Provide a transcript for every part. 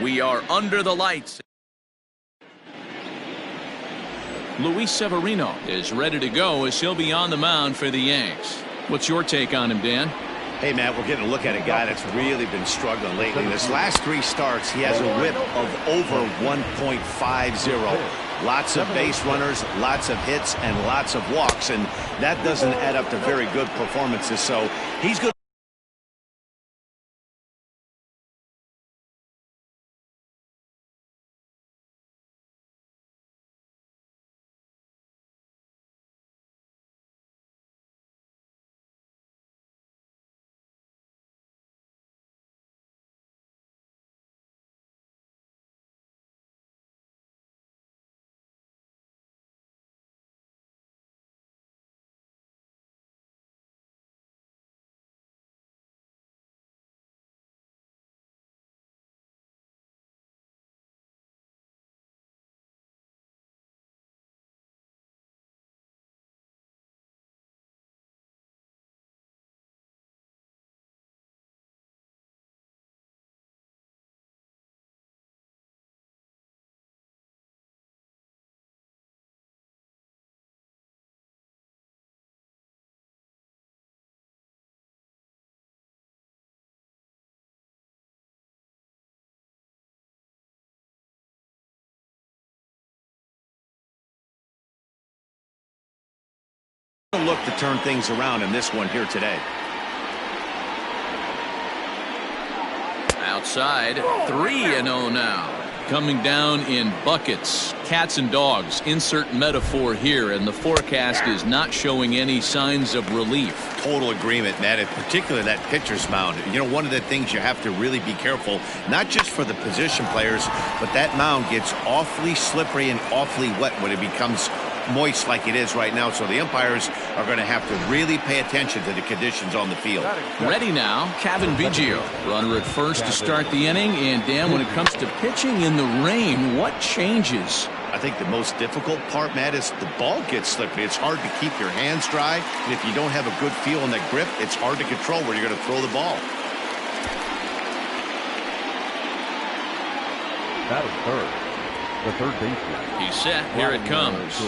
We are under the lights. Luis Severino is ready to go as he'll be on the mound for the Yanks. What's your take on him, Dan? Hey, Matt, we're getting a look at a guy that's really been struggling lately. In his last 3 starts, he has a whip of over 1.50. Lots of base runners, lots of hits, and lots of walks, and that doesn't add up to very good performances. So he's good. Look to turn things around in this one here today. Outside, 3-0 now. Coming down in buckets. Cats and dogs. Insert metaphor here, and the forecast is not showing any signs of relief. Total agreement, Matt, and particularly that pitcher's mound. You know, one of the things you have to really be careful, not just for the position players, but that mound gets awfully slippery and awfully wet when it becomes moist like it is right now. So the umpires are going to have to really pay attention to the conditions on the field. Ready now, Kevin Biggio. Runner at first to start the inning. And Dan, when it comes to pitching in the rain, what changes? I think the most difficult part, Matt, is the ball gets slippery. It's hard to keep your hands dry, and if you don't have a good feel in that grip, it's hard to control where you're going to throw the ball. That is third. The third baseman. He's set. Here it comes.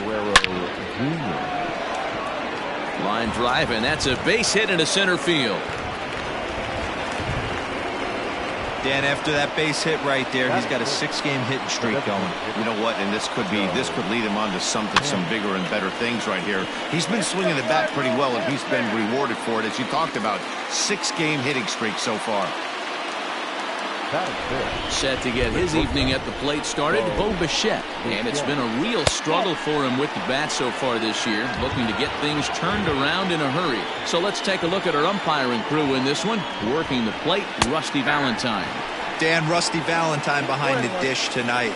Line drive, and that's a base hit into center field. Dan, after that base hit right there, he's got a 6-game hitting streak going. You know what? And this could lead him on to some bigger and better things right here. He's been swinging the bat pretty well, and he's been rewarded for it, as you talked about. 6-game hitting streak so far. Set to get his evening at the plate started, Bo Bichette. And it's been a real struggle for him with the bat so far this year, looking to get things turned around in a hurry. So let's take a look at our umpiring crew in this one. Working the plate, Rusty Valentine. Dan, Rusty Valentine behind the dish tonight.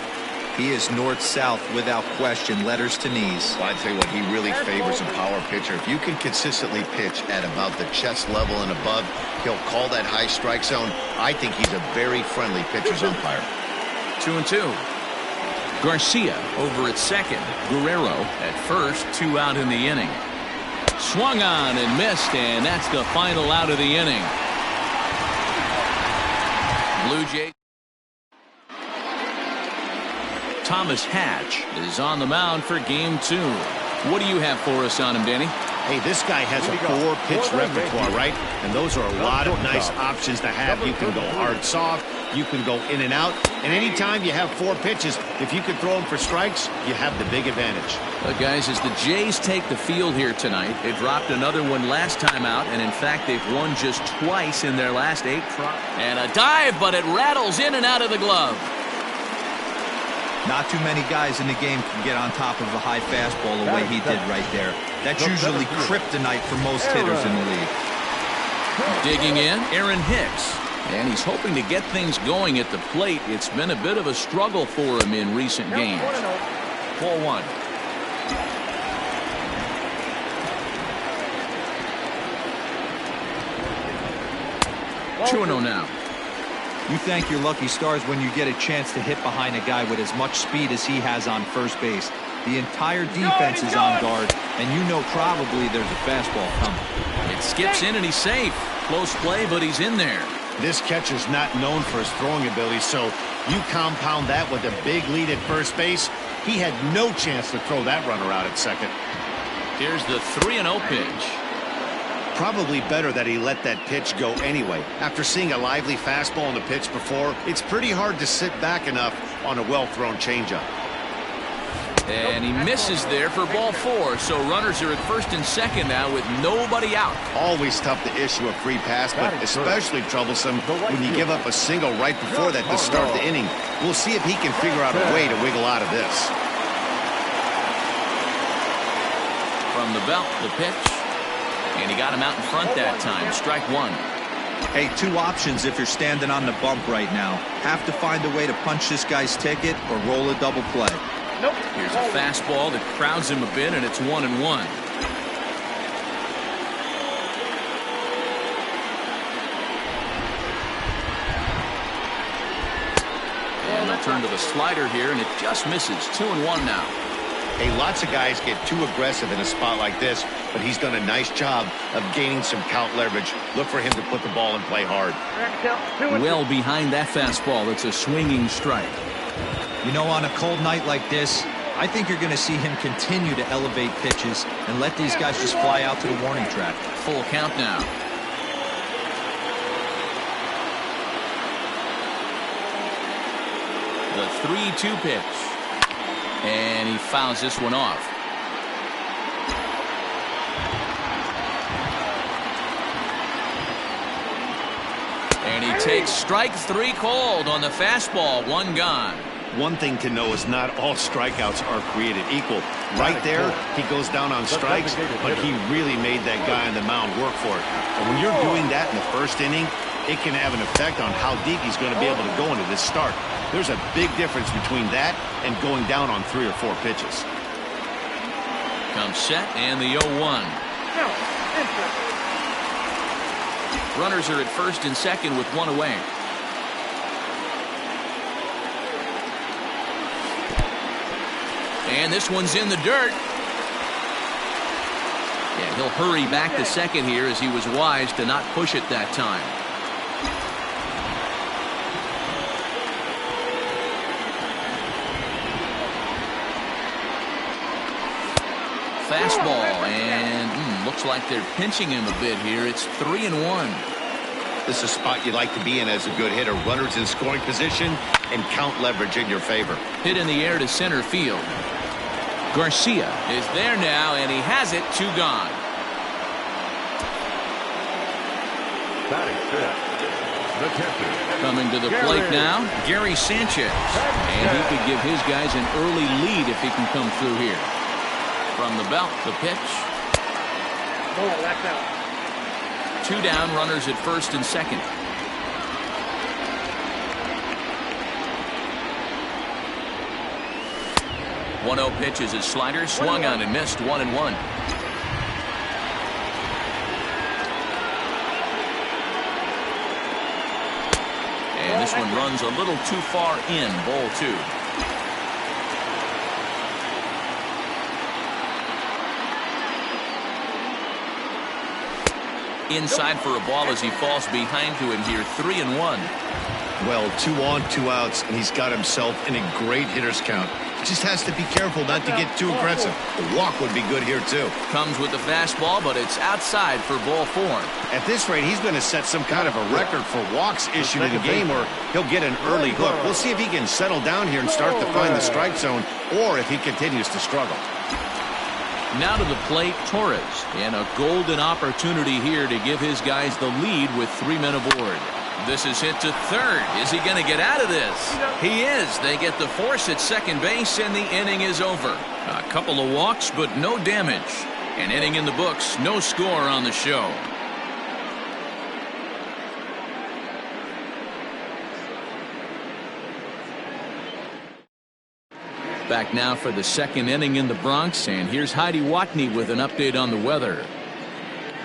He is north-south without question, letters to knees. Well, I tell you what, he really favors a power pitcher. If you can consistently pitch at about the chest level and above, he'll call that high strike zone. I think he's a very friendly pitcher's umpire. 2-2. Garcia over at second. Guerrero at first, 2 out in the inning. Swung on and missed, and that's the final out of the inning. Blue Jays. Thomas Hatch is on the mound for game 2. What do you have for us on him, Danny? Hey, this guy has a 4-pitch repertoire, right? And those are a lot of nice options to have. You can go hard, soft. You can go in and out. And anytime you have 4 pitches, if you can throw them for strikes, you have the big advantage. But guys, as the Jays take the field here tonight, they dropped another one last time out. And in fact, they've won just twice in their last 8 tries. And a dive, but it rattles in and out of the glove. Not too many guys in the game can get on top of a high fastball the way he did right there. That's usually kryptonite for most hitters in the league. Digging in, Aaron Hicks. And he's hoping to get things going at the plate. It's been a bit of a struggle for him in recent games. 4-1. Two-0 now. You thank your lucky stars when you get a chance to hit behind a guy with as much speed as he has on first base. The entire defense is on guard, and you know probably there's a fastball coming. It skips in and he's safe. Close play, but he's in there. This catcher's not known for his throwing ability, so You compound that with a big lead at first base, he had no chance to throw that runner out at second. Here's the 3-0 pitch. Probably better that he let that pitch go anyway. After seeing a lively fastball on the pitch before, it's pretty hard to sit back enough on a well-thrown changeup. And he misses there for ball 4. So runners are at first and second now with nobody out. Always tough to issue a free pass, but especially troublesome when you give up a single right before that to start the inning. We'll see if he can figure out a way to wiggle out of this. From the belt, the pitch. And he got him out in front that time. Strike 1. Hey, 2 options if you're standing on the bump right now. Have to find a way to punch this guy's ticket or roll a double play. Nope. Here's a fastball that crowds him a bit, and it's 1-1. And they'll turn to the slider here, and it just misses. 2-1 now. Hey, lots of guys get too aggressive in a spot like this, but he's done a nice job of gaining some count leverage. Look for him to put the ball and play hard. Well behind that fastball, it's a swinging strike. You know, on a cold night like this, I think you're going to see him continue to elevate pitches and let these guys just fly out to the warning track. Full count now. The 3-2 pitch. And he fouls this one off. And he takes strike 3 cold on the fastball. 1 gone. One thing to know is not all strikeouts are created equal. Right there, he goes down on strikes, but he really made that guy on the mound work for it. And when you're doing that in the first inning, it can have an effect on how deep he's going to be able to go into this start. There's a big difference between that and going down on 3 or 4 pitches. Comes set and the 0-1. Runners are at first and second with 1 away. And this one's in the dirt. Yeah, he'll hurry back to second here as he was wise to not push it that time. Fastball, and looks like they're pinching him a bit here. It's 3-1. This is a spot you like to be in as a good hitter. Runners in scoring position and count leverage in your favor. Hit in the air to center field. Garcia is there now, and he has it. 2 gone. Coming to the plate now, Gary Sanchez. And he could give his guys an early lead if he can come through here. From the belt, the pitch. 2 down, runners at first and second. One-0 pitch is his slider, swung on and missed. 1-1. And this one runs a little too far in. Ball 2. Inside for a ball as he falls behind to him here. 3-1. Well, 2 on, 2 outs, and he's got himself in a great hitter's count. He just has to be careful not to get too aggressive. A walk would be good here, too. Comes with the fastball, but it's outside for ball 4. At this rate, he's going to set some kind of a record for walks issued in a game, or he'll get an early hook. We'll see if he can settle down here and start to find the strike zone, or if he continues to struggle. Now to the plate, Torres, and a golden opportunity here to give his guys the lead with 3 men aboard. This is hit to third. Is he going to get out of this? He is. They get the force at second base, and the inning is over. A couple of walks, but no damage. An inning in the books, no score on the show. Back now for the second inning in the Bronx, and here's Heidi Watney with an update on the weather.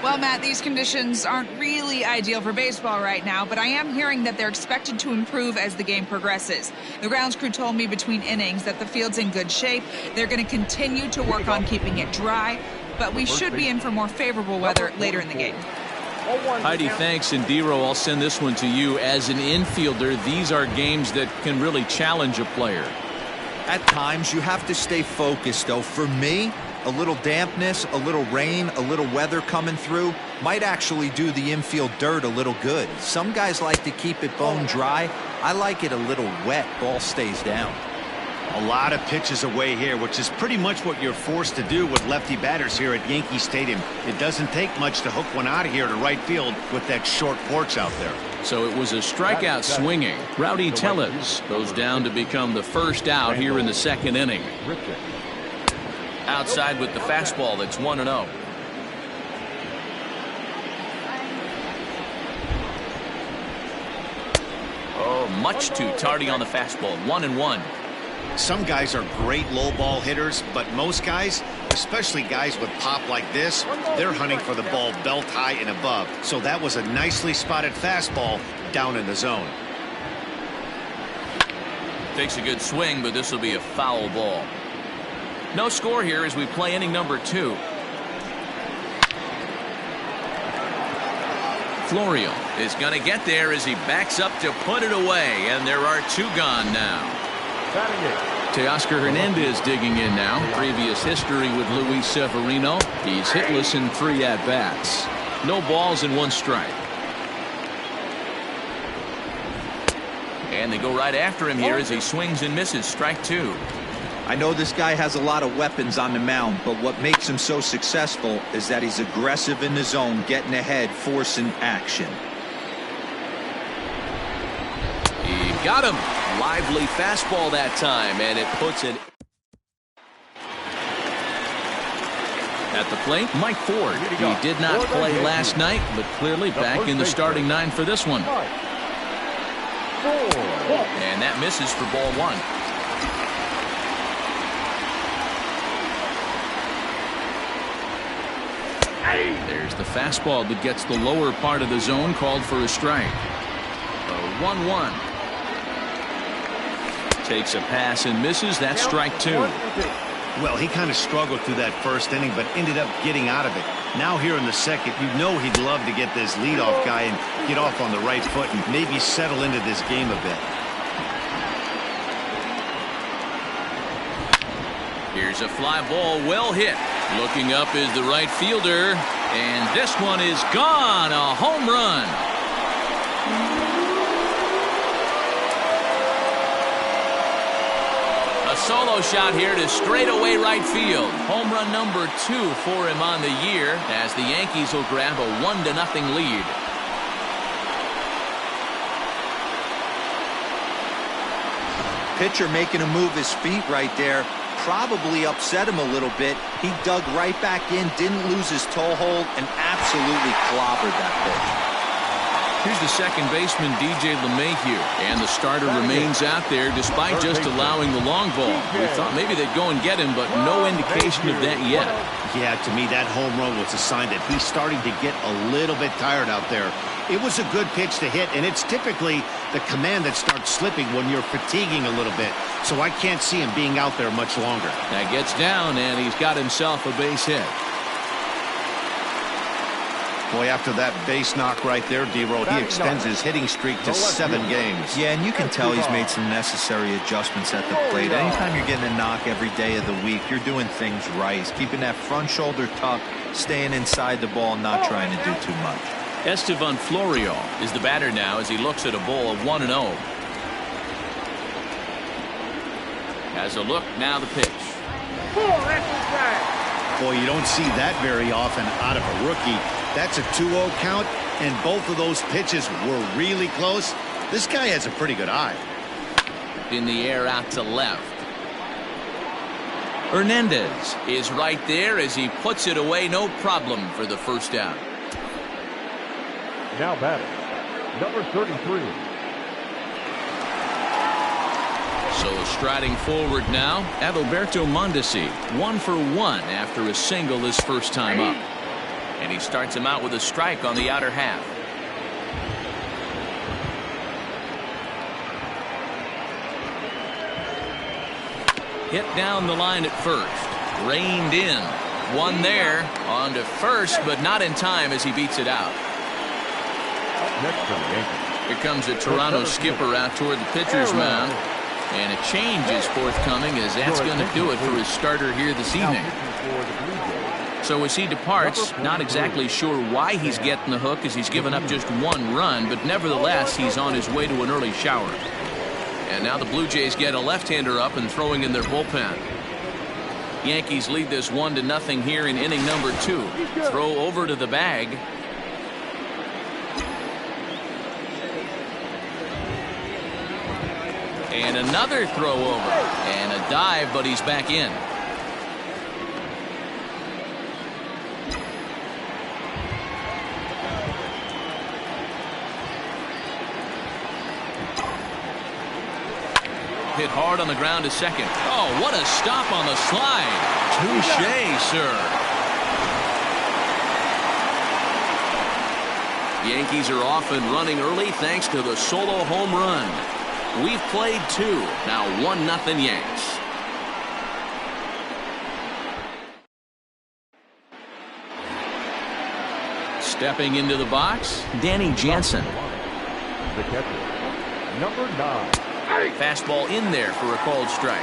Well, Matt, these conditions aren't really ideal for baseball right now, but I am hearing that they're expected to improve as the game progresses. The grounds crew told me between innings that the field's in good shape. They're going to continue to work on keeping it dry, but we should be in for more favorable weather later in the game. Heidi, thanks. And Dero, I'll send this one to you. As an infielder, these are games that can really challenge a player. At times, you have to stay focused, though. For me, a little dampness, a little rain, a little weather coming through might actually do the infield dirt a little good. Some guys like to keep it bone dry. I like it a little wet. Ball stays down. A lot of pitches away here, which is pretty much what you're forced to do with lefty batters here at Yankee Stadium. It doesn't take much to hook one out of here to right field with that short porch out there. So it was a strikeout swinging. Rowdy Tellez goes down to become the first out here in the second inning. Outside with the fastball. That's 1-0. Oh, much too tardy on the fastball. 1-1. Some guys are great low ball hitters, but most guys, especially guys with pop like this, they're hunting for the ball belt high and above. So that was a nicely spotted fastball down in the zone. Takes a good swing, but this will be a foul ball. No score here as we play inning number 2. Florio is going to get there as he backs up to put it away, and there are 2 gone now. Teoscar Hernandez digging in now. Previous history with Luis Severino. He's hitless in 3 at-bats. No balls and 1 strike. And they go right after him here as he swings and misses. Strike 2. I know this guy has a lot of weapons on the mound, but what makes him so successful is that he's aggressive in the zone, getting ahead, forcing action. He got him. Lively fastball that time, and it puts it at the plate. Mike Ford. He did not play last night, but clearly back in the starting 9 for this one. And that misses for ball 1. There's the fastball that gets the lower part of the zone, called for a strike. 1-1. Takes a pass and misses. That's strike 2. Well, he kind of struggled through that first inning, but ended up getting out of it. Now here in the second, you know he'd love to get this leadoff guy and get off on the right foot and maybe settle into this game a bit. Here's a fly ball, well hit. Looking up is the right fielder, and this one is gone. A home run. A solo shot here to straightaway right field. Home run number 2 for him on the year, as the Yankees will grab a 1-0 lead. Pitcher making him move his feet right there. Probably upset him a little bit. He dug right back in, didn't lose his toe hold, and absolutely clobbered that pitch. Here's the second baseman, DJ LeMahieu, and the starter remains out there despite just allowing the long ball. We thought maybe they'd go and get him, but no indication of that yet. Yeah, to me, that home run was a sign that he's starting to get a little bit tired out there. It was a good pitch to hit, and it's typically the command that starts slipping when you're fatiguing a little bit. So I can't see him being out there much longer. That gets down, and he's got himself a base hit. Boy, after that base knock right there, D-Roll, he extends his hitting streak to 7 games. Yeah, and you can tell he's made some necessary adjustments at the plate. Anytime you're getting a knock every day of the week, you're doing things right. He's keeping that front shoulder tucked, staying inside the ball, not trying to do too much. Estevan Florio is the batter now as he looks at a ball of 1-0. Has a look, now the pitch. Boy, you don't see that very often out of a rookie. That's a 2-0 count, and both of those pitches were really close. This guy has a pretty good eye. In the air out to left. Hernandez is right there as he puts it away, no problem for the first out. Now batting, number 33. So striding forward now, Adalberto Mondesi, 1 for 1 after a single his first time up. And he starts him out with a strike on the outer half. Hit down the line at first. Reined in. One there. On to first, but not in time as he beats it out. next for the Yankees. Here comes the Toronto skipper out toward the pitcher's mound. And a change is forthcoming, as that's going to do it for his starter here this evening. So as he departs, not exactly sure why he's getting the hook, as he's given up just one run, but nevertheless he's on his way to an early shower. And now the Blue Jays get a left-hander up and throwing in their bullpen. Yankees lead this 1-0 here in inning number 2. Throw over to the bag. And another throw over. And a dive, but he's back in. Hit hard on the ground to second. Oh, what a stop on the slide. Touché, sir. Yankees are off and running early thanks to the solo home run. We've played 2. Now 1-0 Yanks. Stepping into the box, Danny Jansen. The catcher, number 9. Fastball in there for a called strike.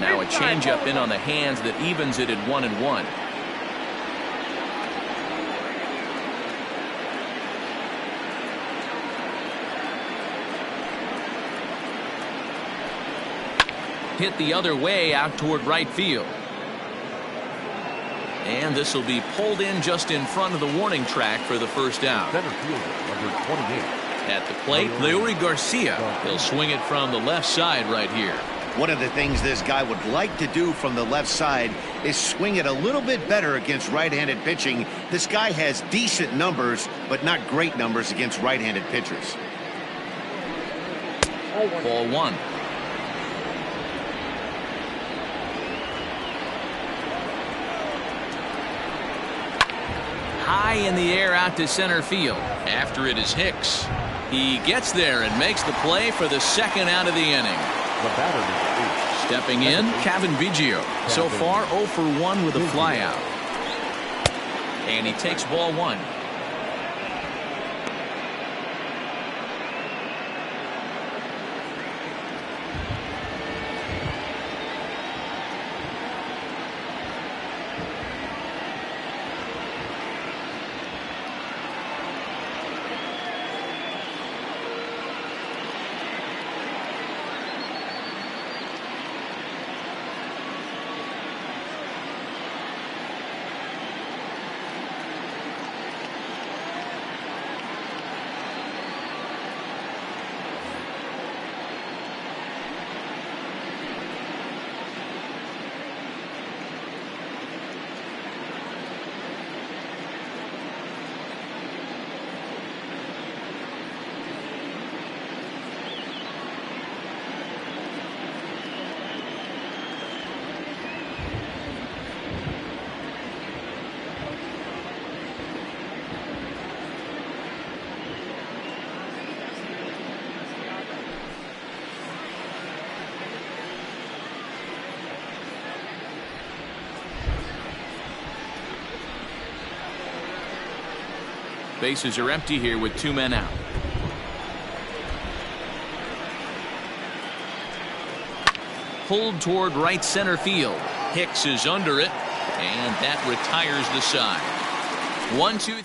Now a changeup in on the hands that evens it at 1-1. Hit the other way out toward right field. And this will be pulled in just in front of the warning track for the first out. Center fielder, number 28. At the plate, Leury Garcia. He'll swing it from the left side right here. One of the things this guy would like to do from the left side is swing it a little bit better against right-handed pitching. This guy has decent numbers, but not great numbers against right-handed pitchers. Ball 1. High in the air out to center field. After it is Hicks. He gets there and makes the play for the second out of the inning. The batter is 8. Stepping in, Kevin Biggio. So far 0 for 1 with a flyout. And he takes ball 1. Bases are empty here with 2 men out. Pulled toward right center field. Hicks is under it, and that retires the side. 1-2.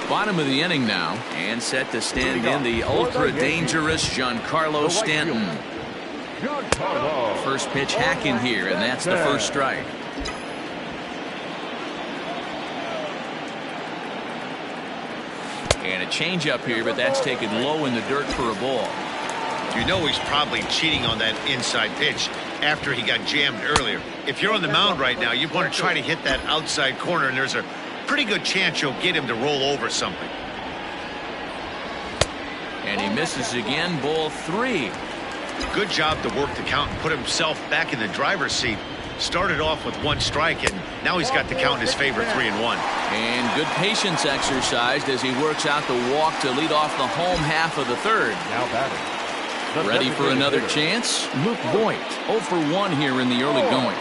Bottom of the inning now, and set to stand in the ultra dangerous Giancarlo Stanton. First pitch hacking here, and that's the first strike. And a changeup here, but that's taken low in the dirt for a ball. You know he's probably cheating on that inside pitch after he got jammed earlier. If you're on the mound right now, you want to try to hit that outside corner, and there's a pretty good chance you'll get him to roll over something. And he misses again, ball 3. Good job to work the count and put himself back in the driver's seat. Started off with 1 strike, and now he's got the count in his favor, 3-1. And good patience exercised as he works out the walk to lead off the home half of the third. Now batting, Ready for another chance? Luke Voigt, 0 for 1 here in the early going.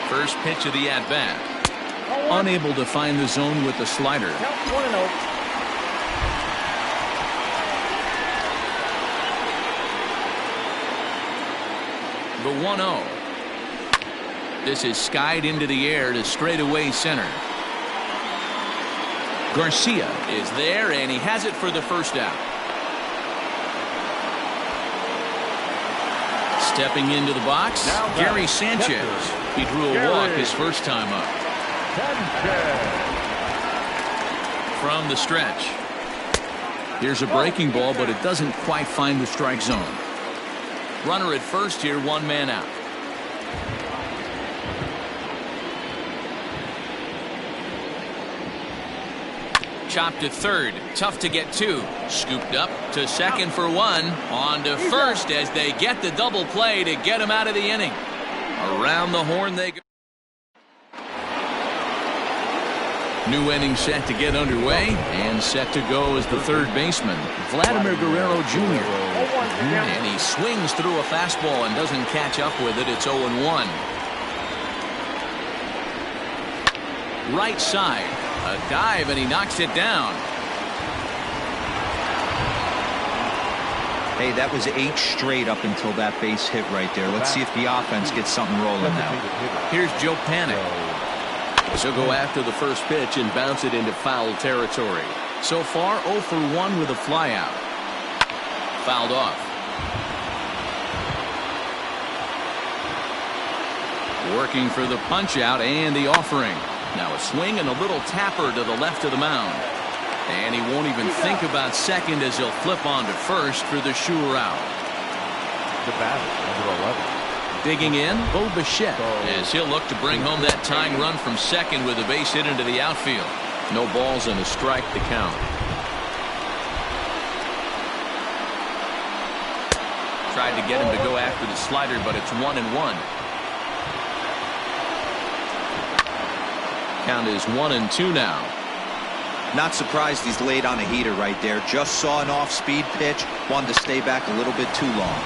First pitch of the at-bat. Unable to find the zone with the slider. Count 1-0. The 1-0. This is skied into the air to straightaway center. Garcia is there, and he has it for the first out. Stepping into the box, Gary Sanchez. He drew a walk his first time up. From the stretch. Here's a breaking ball, but it doesn't quite find the strike zone. Runner at first here, 1 man out. Chopped to third. Tough to get to. Scooped up to second for 1. On to first as they get the double play to get him out of the inning. Around the horn they go. New inning set to get underway, and set to go is the third baseman, Vladimir Guerrero Jr. And he swings through a fastball and doesn't catch up with it. It's 0-1. Right side. A dive, and he knocks it down. Hey, that was 8 straight up until that base hit right there. Let's see if the offense gets something rolling now. Here's Joe Panic. She'll go after the first pitch and bounce it into foul territory. So far, 0 for 1 with a flyout. Fouled off. Working for the punch out and the offering. Now a swing and a little tapper to the left of the mound. And he won't even think about second as he'll flip on to first for the sure out. The batter, number 11. Digging in, Bo Bichette, as he'll look to bring home that tying run from second with a base hit into the outfield. No balls and a strike to count. Tried to get him to go after the slider, but it's 1-1. Count is 1-2 now. Not surprised he's laid on a heater right there. Just saw an off-speed pitch. Wanted to stay back a little bit too long.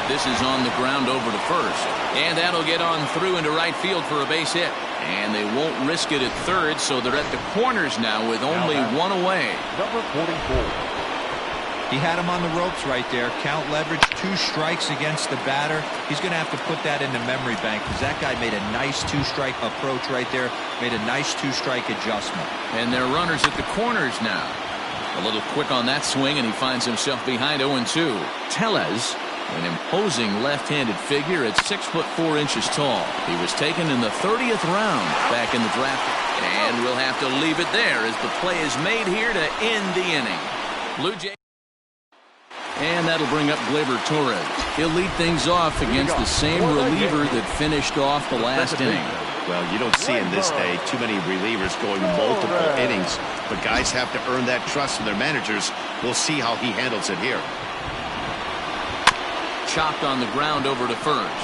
This is on the ground over to first. And that'll get on through into right field for a base hit. And they won't risk it at third, so they're at the corners now with only 1 away. Number 44. He had him on the ropes right there. Count leverage, 2 strikes against the batter. He's going to have to put that in the memory bank because that guy made a nice 2-strike approach right there. Made a nice 2-strike adjustment. And they're runners at the corners now. A little quick on that swing, and he finds himself behind 0-2. Tellez, an imposing left-handed figure at 6'4" tall. He was taken in the 30th round back in the draft. And we'll have to leave it there as the play is made here to end the inning. Blue Jays. And that'll bring up Gleyber Torres. He'll lead things off against the same reliever that finished off the last inning. Well, you don't see in this day too many relievers going multiple innings, but guys have to earn that trust from their managers. We'll see how he handles it here. Chopped on the ground over to first.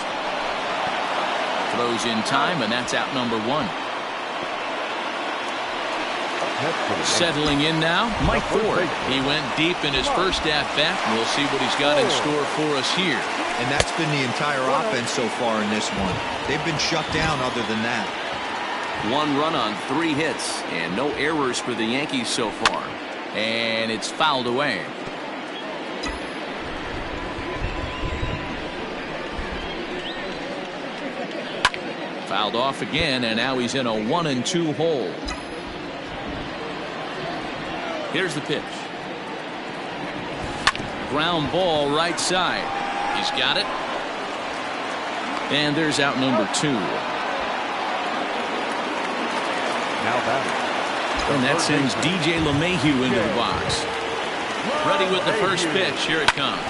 Throws in time, and that's out number 1. Settling in now, Mike Ford. He went deep in his first at-bat. We'll see what he's got in store for us here. And that's been the entire offense so far in this one. They've been shut down other than that. 1 run on 3 hits, and no errors for the Yankees so far. And it's fouled away. Fouled off again, and now he's in a 1-2 hole. Here's the pitch. Ground ball right side. He's got it. And there's out number 2. Now batting. And that sends DJ LeMahieu into the box. Ready with the first pitch. Here it comes.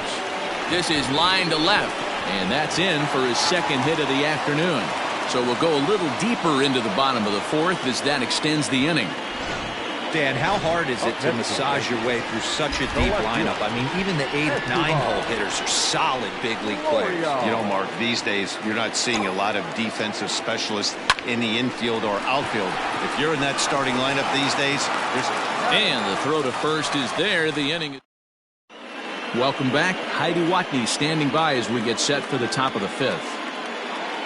This is line to left. And that's in for his second hit of the afternoon. So we'll go a little deeper into the bottom of the 4th as that extends the inning. Dan, how hard is it to massage your way through such a deep lineup? I mean, even the 8-9 hole hitters are solid big league players. You know, Mark, these days you're not seeing a lot of defensive specialists in the infield or outfield. If you're in that starting lineup these days, and the throw to first is there. The inning. Welcome back. Heidi Watney standing by as we get set for the top of the 5th.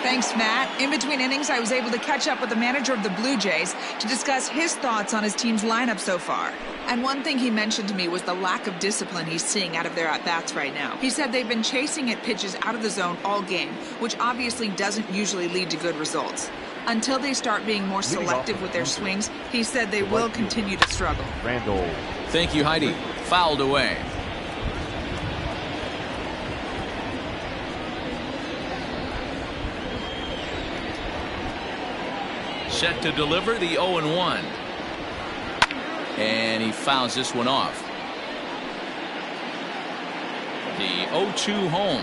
Thanks, Matt. In between innings, I was able to catch up with the manager of the Blue Jays to discuss his thoughts on his team's lineup so far. And one thing he mentioned to me was the lack of discipline he's seeing out of their at-bats right now. He said they've been chasing at pitches out of the zone all game, which obviously doesn't usually lead to good results. Until they start being more selective with their swings, he said they will continue to struggle. Randall. Thank you, Heidi. Fouled away. Set to deliver the 0-1. And he fouls this one off. The 0-2 home.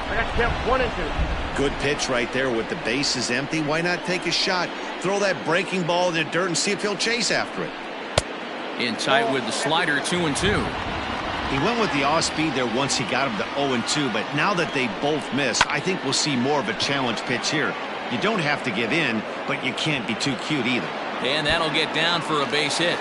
I got to count 1 and 2. Good pitch right there with the bases empty. Why not take a shot? Throw that breaking ball in the dirt and see if he'll chase after it. In tight with the slider, 2-2. He went with the off speed there once he got him to 0-2, but now that they both missed, I think we'll see more of a challenge pitch here. You don't have to give in, but you can't be too cute either. And that'll get down for a base hit.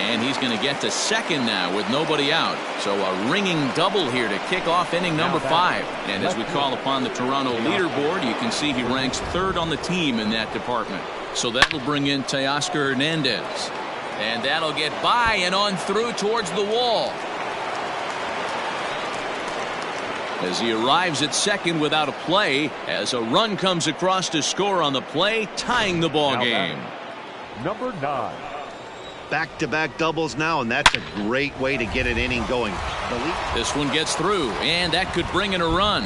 And he's going to get to second now with nobody out. So a ringing double here to kick off inning number 5. And as we call upon the Toronto leaderboard, you can see he ranks 3rd on the team in that department. So that'll bring in Teoscar Hernandez. And that'll get by and on through towards the wall. As he arrives at second without a play, as a run comes across to score on the play, tying the ball game. Number 9. Back-to-back doubles now, and that's a great way to get an inning going. This one gets through, and that could bring in a run.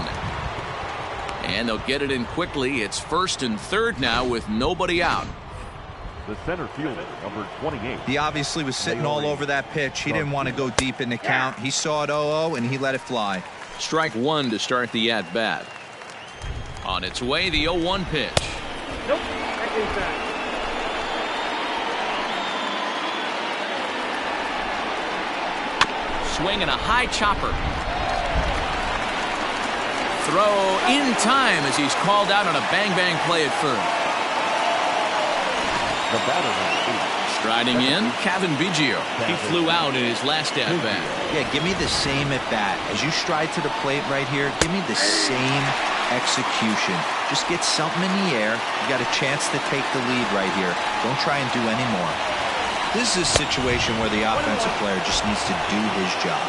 And they'll get it in quickly. It's 1st and 3rd now with nobody out. The center fielder, number 28. He obviously was sitting all over that pitch. He didn't want to go deep in the count. He saw it 0-0, and he let it fly. Strike 1 to start the at-bat. On its way, the 0-1 pitch. Nope. Back inside. Swing and a high chopper. Throw in time as he's called out on a bang-bang play at first. The batter, number 8. Striding in, Kevin Biggio. He flew out in his last at-bat. Yeah, give me the same at-bat. As you stride to the plate right here, give me the same execution. Just get something in the air. You got a chance to take the lead right here. Don't try and do any more. This is a situation where the offensive player just needs to do his job.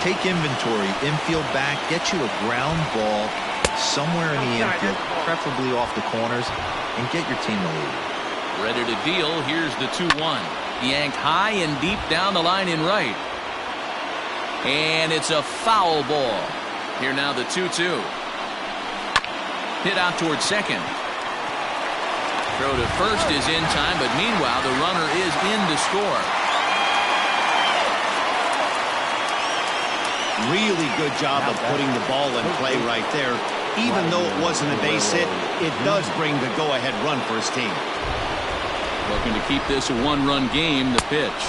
Take inventory, infield back, get you a ground ball somewhere in the infield, preferably off the corners, and get your team the lead. Ready to deal. Here's the 2-1. Yanked high and deep down the line in right. And it's a foul ball. Here now the 2-2. Hit out towards second. Throw to first is in time, but meanwhile the runner is in to score. Really good job of putting the ball in play right there. Even though it wasn't a base hit, it does bring the go-ahead run for his team. Looking to keep this a 1-run game. The pitch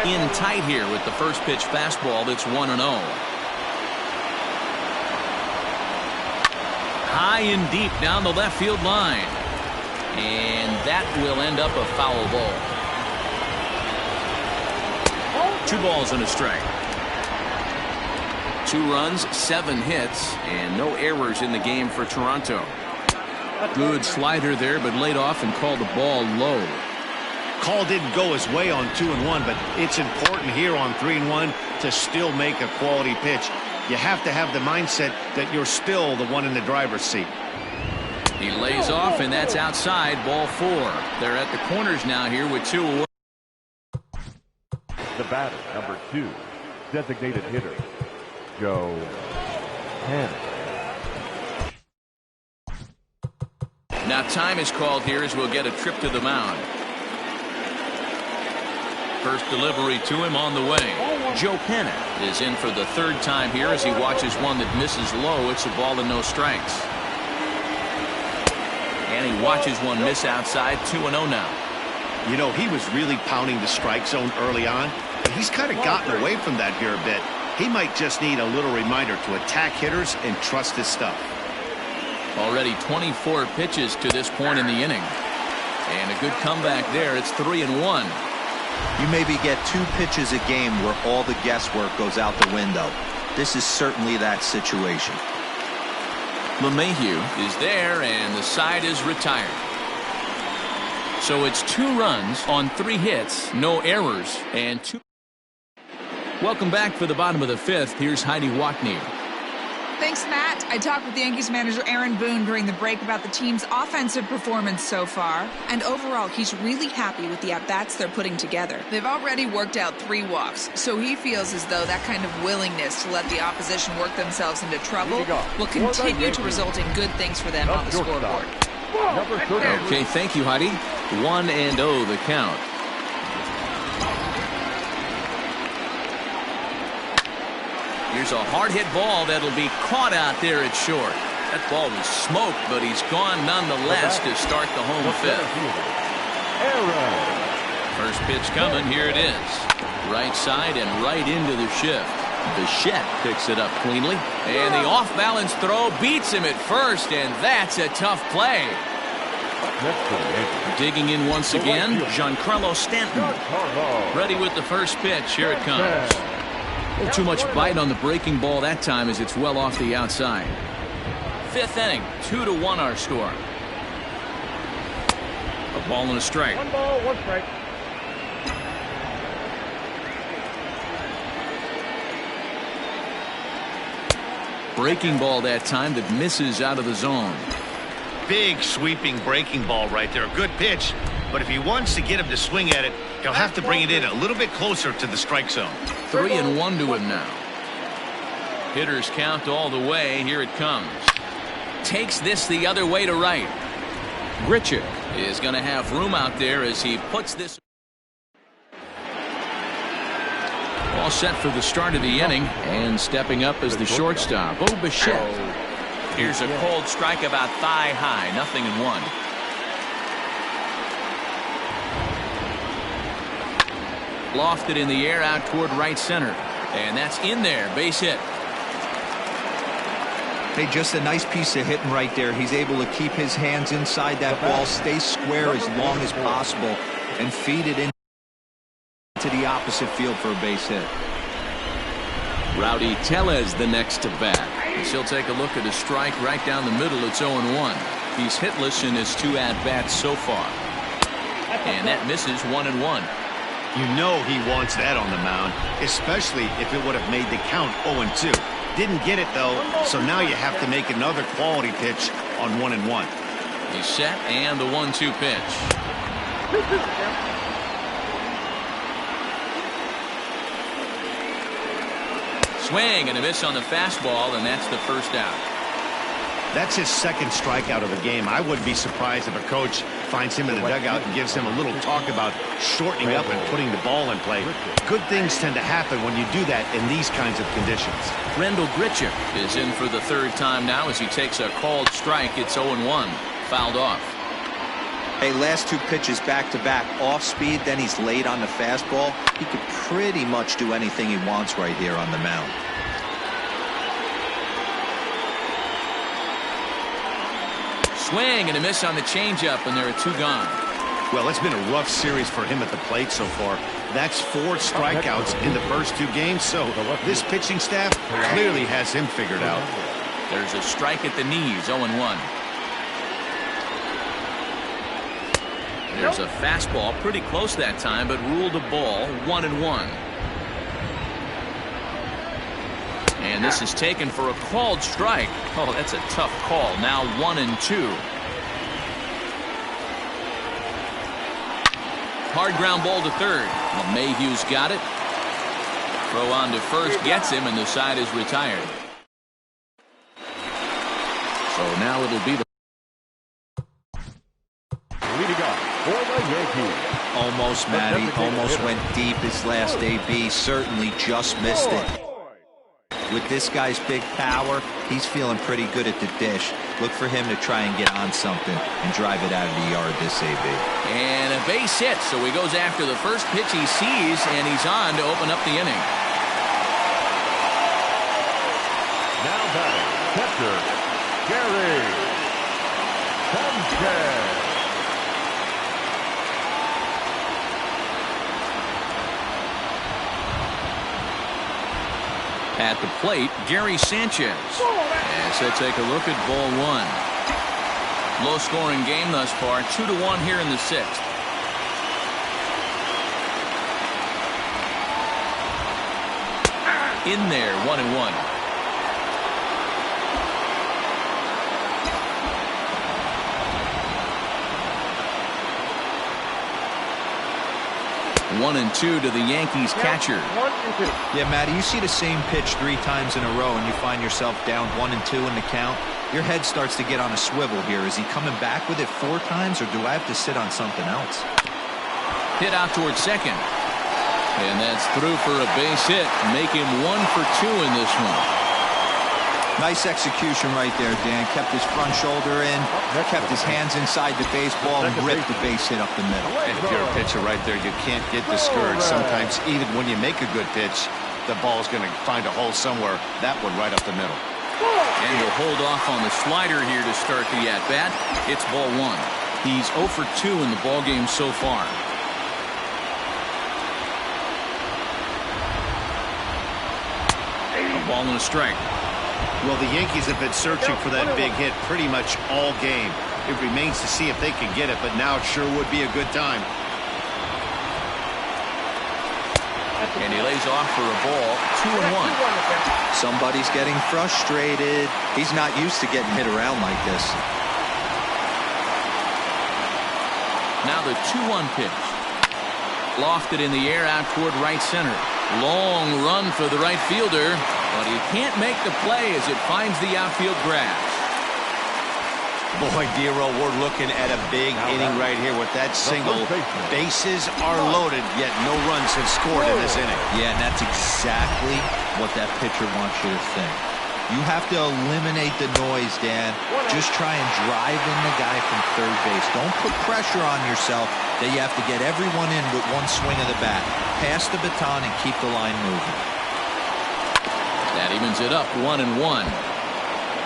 in tight here with the first pitch fastball that's 1-0. High and deep down the left field line. And that will end up a foul ball. 2 balls and a strike. 2 runs, 7 hits, and no errors in the game for Toronto. Good slider there, but laid off and called the ball low. Call didn't go his way on 2-1, but it's important here on 3-1 to still make a quality pitch. You have to have the mindset that you're still the one in the driver's seat. He lays off, and that's outside, ball 4. They're at the corners now here with 2 away. The batter, number 2, designated hitter, Joe Hanna. Now time is called here as we'll get a trip to the mound. First delivery to him on the way. Joe Hanna is in for the 3rd time here as he watches one that misses low. It's a ball and no strikes. And he watches one miss outside. 2-0 now. You know, he was really pounding the strike zone early on. He's kind of gotten away from that here a bit. He might just need a little reminder to attack hitters and trust his stuff. Already 24 pitches to this point in the inning. And a good comeback there. It's 3-1. You maybe get 2 pitches a game where all the guesswork goes out the window. This is certainly that situation. LeMahieu is there, and the side is retired. So it's 2 runs on 3 hits, no errors, and 2. Welcome back for the bottom of the 5th. Here's Heidi Watney. Thanks, Matt. I talked with Yankees manager Aaron Boone during the break about the team's offensive performance so far, and overall, he's really happy with the at-bats they're putting together. They've already worked out 3 walks, so he feels as though that kind of willingness to let the opposition work themselves into trouble will continue to result in good things for them on the scoreboard. Okay, thank you, Heidi. 1-0 the count. Here's a hard-hit ball that'll be caught out there at short. That ball was smoked, but he's gone nonetheless to start the home 5th. First pitch coming. Here it is. Right side and right into the shift. Bichette picks it up cleanly. And the off-balance throw beats him at first, and that's a tough play. Digging in once again, Giancarlo Stanton. Ready with the first pitch. Here it comes. Too much bite on the breaking ball that time as it's well off the outside. 5th inning, 2-1 our score. A ball and a strike. 1 ball, 1 strike. Breaking ball that time that misses out of the zone. Big sweeping breaking ball right there. Good pitch. But if he wants to get him to swing at it, he'll have to bring it in a little bit closer to the strike zone. 3-1 to him now. Hitters count all the way. Here it comes. Takes this the other way to right. Grichuk is going to have room out there as he puts this. All set for the start of the inning, and stepping up as the shortstop, Bichette. Here's a cold strike about thigh high. 0-1. Lofted in the air out toward right center, and that's in there. Base hit. Hey, just a nice piece of hitting right there. He's able to keep his hands inside that ball, stay square as long as possible, and feed it into the opposite field for a base hit. Rowdy Tellez the next to bat. He'll take a look at a strike right down the middle. It's 0-1. He's hitless in his 2 at-bats so far. And that misses 1-1. You know he wants that on the mound, especially if it would have made the count 0-2. Didn't get it, though, so now you have to make another quality pitch on 1-1. He's set, and the 1-2 pitch. Swing and a miss on the fastball, and that's the first out. That's his 2nd strikeout of the game. I wouldn't be surprised if a coach finds him in the dugout and gives him a little talk about shortening up and putting the ball in play. Good things tend to happen when you do that in these kinds of conditions. Rendell Grichuk is in for the 3rd time now as he takes a called strike. It's 0-1. Fouled off. Hey, last 2 pitches back-to-back, off speed, then he's late on the fastball. He could pretty much do anything he wants right here on the mound. Swing and a miss on the changeup, and there are 2 gone. Well, it's been a rough series for him at the plate so far. That's 4 strikeouts in the first 2 games, so this pitching staff clearly has him figured out. There's a strike at the knees, 0-1. There's a fastball pretty close that time, but ruled a ball. 1-1. And this is taken for a called strike. Oh, that's a tough call. Now 1-2. Hard ground ball to third. Mayhew's got it. Throw on to first gets him, and the side is retired. So now it'll be the leading off for the Yankees. Almost, Matty. Almost went deep his last AB. Certainly just missed it. With this guy's big power, he's feeling pretty good at the dish. Look for him to try and get on something and drive it out of the yard this AB. And a base hit, so he goes after the first pitch he sees, and he's on to open up the inning. Now batting, catcher, Gary Sanchez. At the plate, Gary Sanchez. As they take a look at ball one. Low-scoring game thus far, 2-1 here in the sixth. In there, 1-1. One and two to the Yankees catcher. 1 and 2. Yeah, Matty, you see the same pitch 3 times in a row and you find yourself down 1 and 2 in the count. Your head starts to get on a swivel here. Is he coming back with it 4 times, or do I have to sit on something else? Hit out towards second. And that's through for a base hit. Make him 1 for 2 in this one. Nice execution right there, Dan. Kept his front shoulder in, kept his hands inside the baseball, and ripped the base hit up the middle. And if you're a pitcher right there, you can't get discouraged. Sometimes even when you make a good pitch, the ball's going to find a hole somewhere. That one right up the middle. And will hold off on the slider here to start the at-bat. It's ball one. He's 0 for 2 in the ballgame so far. A ball and a strike. Well, the Yankees have been searching for that big hit pretty much all game. It remains to see if they can get it, but now it sure would be a good time. And he lays off for a ball. 2-1. Somebody's getting frustrated. He's not used to getting hit around like this. Now the 2-1 pitch. Lofted in the air out toward right center. Long run for the right fielder, but he can't make the play as it finds the outfield grass. Boy, Dero, we're looking at a big inning right here with that single. Bases are loaded, yet no runs have scored in this inning. Yeah, and that's exactly what that pitcher wants you to think. You have to eliminate the noise, Dan. Just try and drive in the guy from third base. Don't put pressure on yourself that you have to get everyone in with one swing of the bat. Pass the baton and keep the line moving. That evens it up 1-1.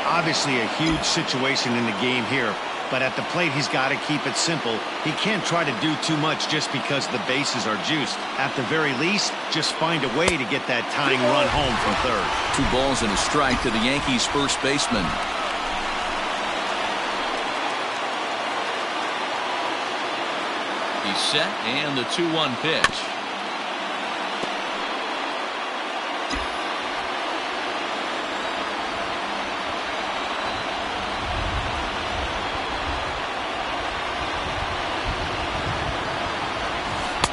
Obviously a huge situation in the game here, but at the plate he's got to keep it simple. He can't try to do too much just because the bases are juiced. At the very least, just find a way to get that tying run home from third. 2 balls and a strike to the Yankees first baseman. He's set, and the 2-1 pitch.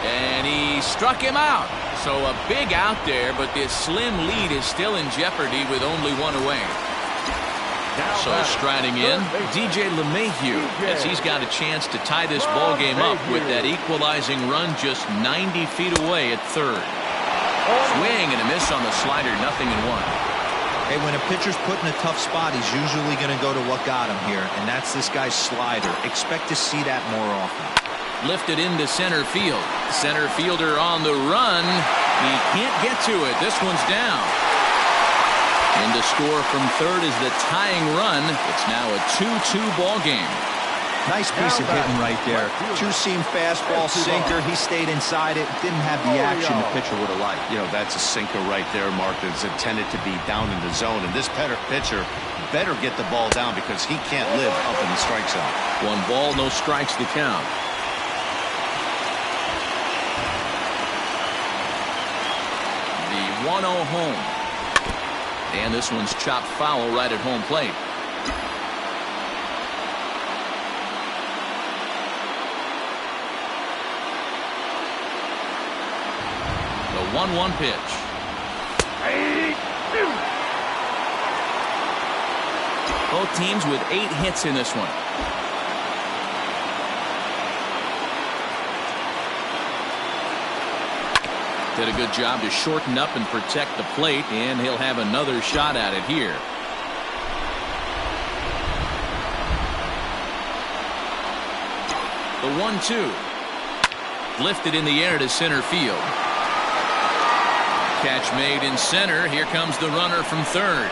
And he struck him out. So a big out there, but this slim lead is still in jeopardy with only 1 away. So striding in, DJ LeMahieu, as he's got a chance to tie this ball game up with that equalizing run just 90 feet away at third. Swing and a miss on the slider, 0-1. Hey, when a pitcher's put in a tough spot, he's usually going to go to what got him here, and that's this guy's slider. Expect to see that more often. Lifted into center field. Center fielder on the run. He can't get to it. This one's down. And the score from third is the tying run. It's now a 2-2 ball game. Nice piece of hitting right there. 2-seam fastball, sinker. He stayed inside it. Didn't have the action the pitcher would have liked. You know, that's a sinker right there, Mark, that's intended to be down in the zone. And this pitcher better get the ball down because he can't live up in the strike zone. 1 ball, no strikes to count. The 1-0 home. And this one's chopped foul right at home plate. The 1-1 pitch. Both teams with 8 hits in this one. Did a good job to shorten up and protect the plate, and he'll have another shot at it here. The 1-2. Lifted in the air to center field. Catch made in center. Here comes the runner from third.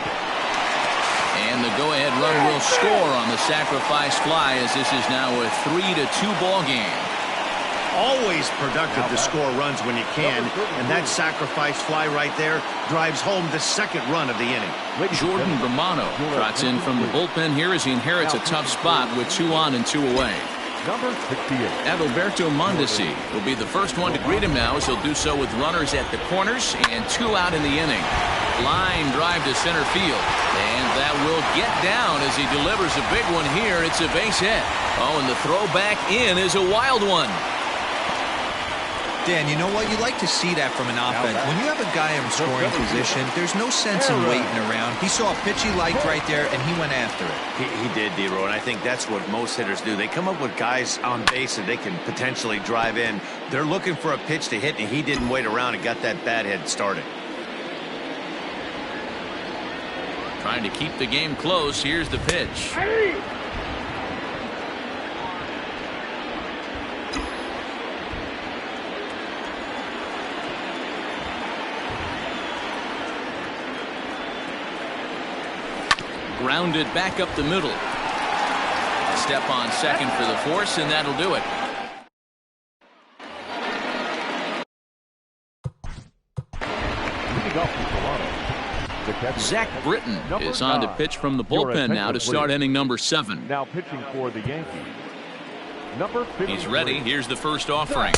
And the go-ahead run will score on the sacrifice fly, as this is now a 3-2 ball game. always productive to score runs when you can, and that sacrifice fly right there drives home the second run of the inning. Jordan Romano trots in from the bullpen here as he inherits a tough spot with 2 on and 2 away. Number 68. Adalberto Mondesi will be the first one to greet him now, as he'll do so with runners at the corners and 2 out in the inning. Line drive to center field, and that will get down as he delivers a big one here. It's a base hit. Oh, and the throw back in is a wild one. Dan, you know what? You like to see that from an offense. When you have a guy in scoring position, there's no sense in waiting around. He saw a pitch he liked right there, and he went after it. He did, D-Row, and I think that's what most hitters do. They come up with guys on base that they can potentially drive in. They're looking for a pitch to hit, and he didn't wait around and got that bat head started. Trying to keep the game close. Here's the pitch. Grounded back up the middle. A step on second for the force, and that'll do it. Leading off for Toronto, the catcher, Zach Britton is on to pitch from the Your bullpen now to attention, start please. inning number 7. Now pitching for the Yankees, number 53. He's ready. Here's the first offering.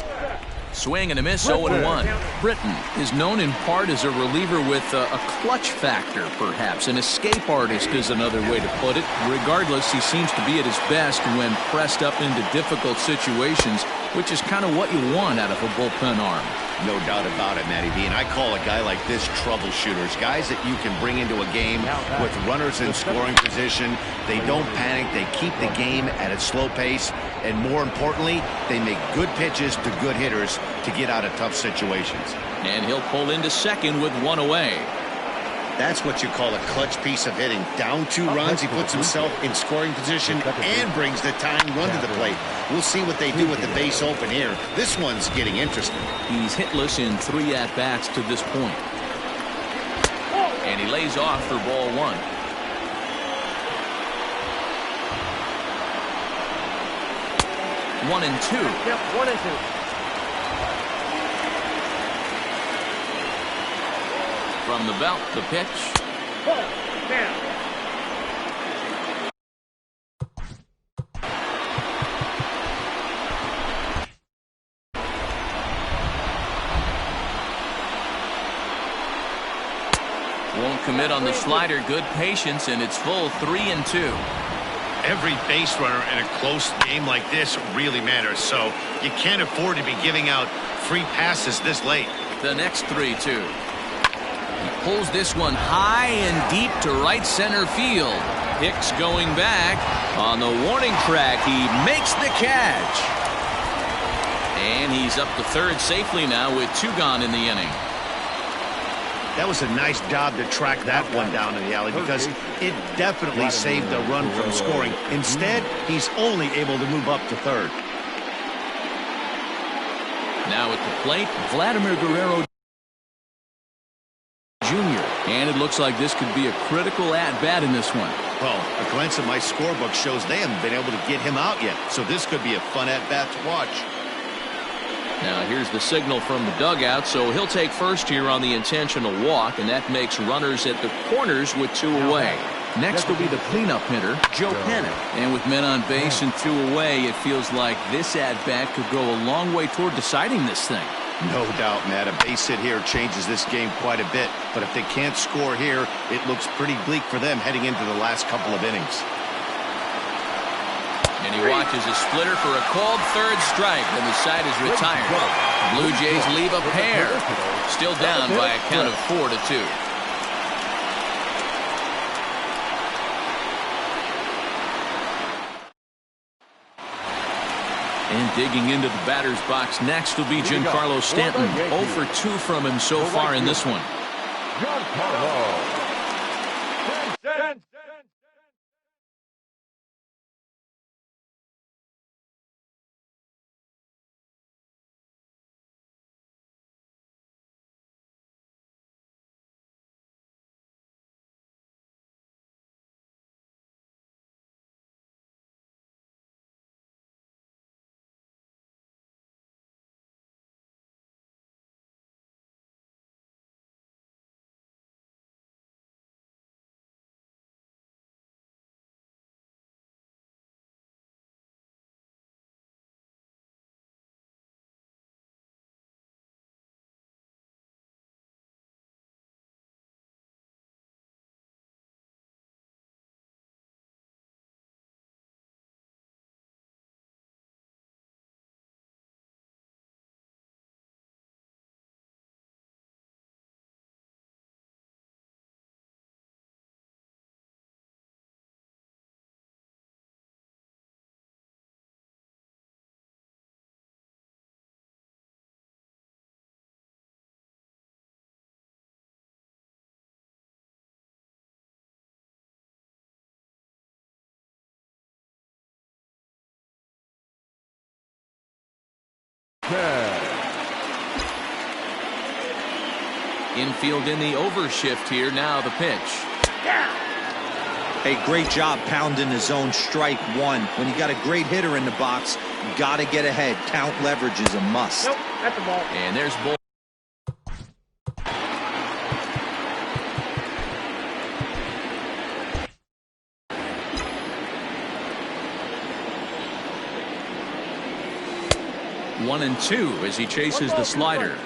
Swing and a miss, 0-1. Britton is known in part as a reliever with a clutch factor, perhaps. An escape artist is another way to put it. Regardless, he seems to be at his best when pressed up into difficult situations, which is kind of what you want out of a bullpen arm. No doubt about it, Matty B. And I call a guy like this troubleshooters. Guys that you can bring into a game with runners in scoring position. They don't panic. They keep the game at a slow pace. And more importantly, they make good pitches to good hitters to get out of tough situations. And he'll pull into second with 1 away. That's what you call a clutch piece of hitting. Down 2 runs, he puts himself in scoring position and brings the tying run to the plate. We'll see what they do with the base open here. This one's getting interesting. He's hitless in 3 at-bats to this point. And he lays off for ball 1. One and two. Yep, 1 and 2. From the belt, the pitch. Down. Won't commit on the slider. Good patience, and it's full 3 and 2. Every base runner in a close game like this really matters, so you can't afford to be giving out free passes this late. The next 3-2. He pulls this one high and deep to right center field. Hicks going back. On the warning track, he makes the catch. And he's up to third safely now with 2 gone in the inning. That was a nice job to track that one down in the alley because it definitely saved the run from scoring. Instead, he's only able to move up to third. Now at the plate, Vladimir Guerrero Jr. And it looks like this could be a critical at-bat in this one. Well, a glance at my scorebook shows they haven't been able to get him out yet, so this could be a fun at-bat to watch. Now here's the signal from the dugout, so he'll take first here on the intentional walk, and that makes runners at the corners with 2 away. Next will be the cleanup hitter, Joe Pennant. And with men on base and 2 away, it feels like this at-bat could go a long way toward deciding this thing. No doubt, Matt. A base hit here changes this game quite a bit, but if they can't score here, it looks pretty bleak for them heading into the last couple of innings. And he watches a splitter for a called third strike, and the side is retired. Blue Jays leave a pair. Still down by a count of 4-2. And digging into the batter's box next will be Giancarlo Stanton. 0 for 2 from him so far in this one. Giancarlo. Infield in the overshift here. Now the pitch. Hey, great job pounding the zone strike one. When you got a great hitter in the box, you got to get ahead. Count leverage is a must. Nope, that's the ball. And there's ball. One and two as he chases the slider.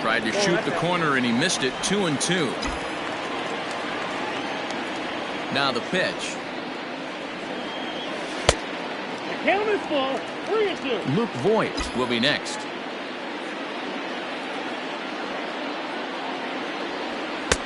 Tried to shoot the corner and he missed it. 2-2. Now the pitch. The count is full. 3-2. Luke Voigt will be next.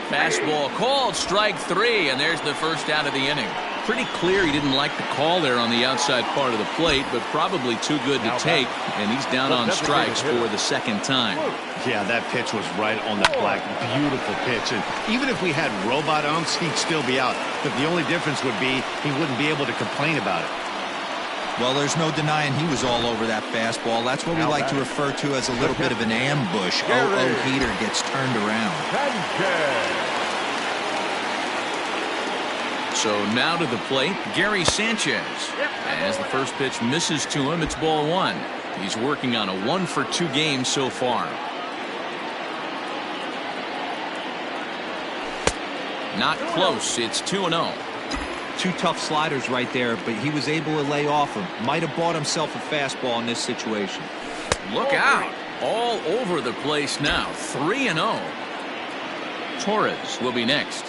Fastball called, strike three, and there's the first out of the inning. Pretty clear he didn't like the call there on the outside part of the plate, but probably too good to take, and he's down on strikes for the second time. Yeah, that pitch was right on the black. Beautiful pitch. And even if we had robot umps, he'd still be out. But the only difference would be he wouldn't be able to complain about it. Well, there's no denying he was all over that fastball. That's what we like to refer to as a little bit of an ambush. Heater gets turned around. So now to the plate, Gary Sanchez. As the first pitch misses to him, it's ball one. He's working on a 1-for-2 game so far. Not close. It's 2-0. Two tough sliders right there, but he was able to lay off him. Might have bought himself a fastball in this situation. Look out. All over the place now. 3-0. Torres will be next.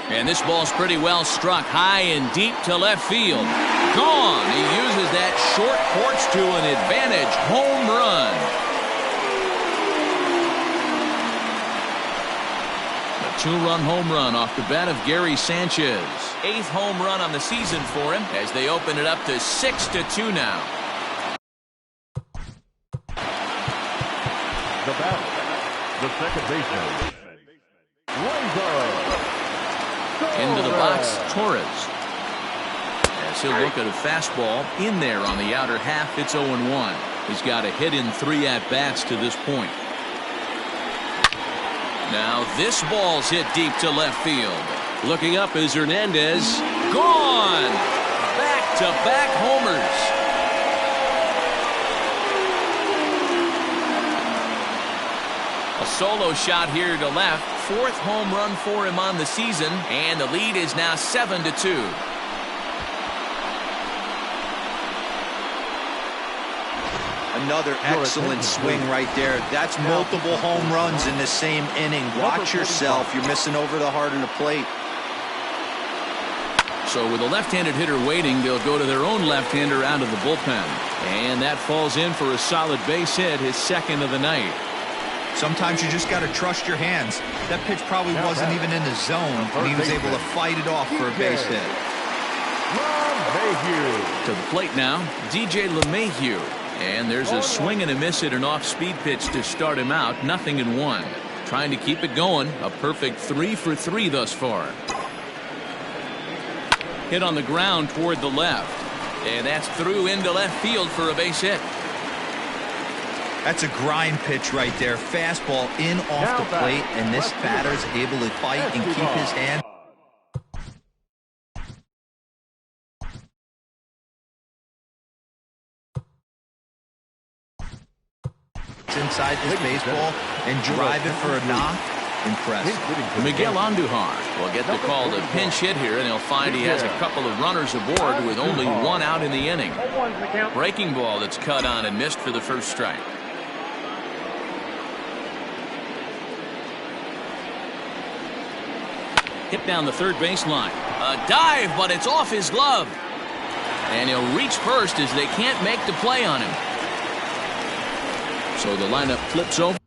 And this ball's pretty well struck high and deep to left field. Gone. He uses that short porch to an advantage. Home run. A two-run home run off the bat of Gary Sanchez. 8th home run on the season for him as they open it up to 6-2 now. The batter, the second baseman, Razor. Into the box, Torres. As he'll look at a fastball in there on the outer half, it's 0-1. He's got a hit in 3 at-bats to this point. Now this ball's hit deep to left field. Looking up is Hernandez. Gone! Back-to-back homers. A solo shot here to left. 4th home run for him on the season, and the lead is now 7-2. Another excellent swing right there. That's multiple home runs in the same inning. Watch yourself. You're missing over the heart of the plate. So with a left-handed hitter waiting, they'll go to their own left-hander out of the bullpen. And that falls in for a solid base hit, his second of the night. Sometimes you just got to trust your hands. That pitch probably wasn't even in the zone, and he was able to fight it off for a base hit. To the plate now, DJ LeMahieu. And there's a swing and a miss at an off-speed pitch to start him out. 0-1. Trying to keep it going. A perfect 3 for 3 thus far. Hit on the ground toward the left. And that's through into left field for a base hit. That's a grind pitch right there. Fastball in off the plate, and this batter's able to fight and keep his hand. Inside this baseball and drive it for a knock. Impressive. Miguel Andujar will get the call to pinch hit here, and he'll find he has a couple of runners aboard with only 1 out in the inning. Breaking ball that's cut on and missed for the first strike. Hit down the third baseline. A dive, but it's off his glove. And he'll reach first as they can't make the play on him. So the lineup flips over.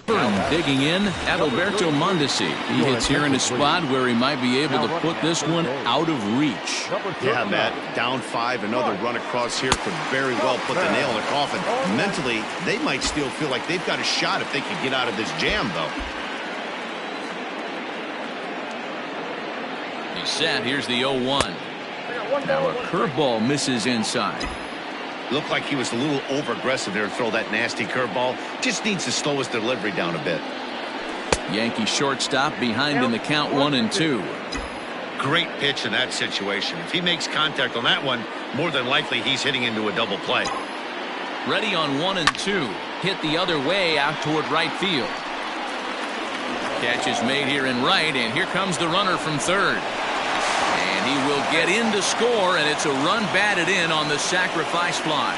And digging in, Adalberto Mondesi. He hits here in a spot where he might be able to put this one out of reach. Yeah, Matt, down 5, another run across here could very well put the nail in the coffin. Mentally, they might still feel like they've got a shot if they can get out of this jam, though. He's set. Here's the 0-1. Now a curveball misses inside. Looked like he was a little over-aggressive there to throw that nasty curveball. Just needs to slow his delivery down a bit. Yankee shortstop behind in the count 1-2. Great pitch in that situation. If he makes contact on that one, more than likely he's hitting into a double play. Ready on 1-2. Hit the other way out toward right field. Catch is made here in right, and here comes the runner from third. And he will get in to score, and it's a run batted in on the sacrifice fly.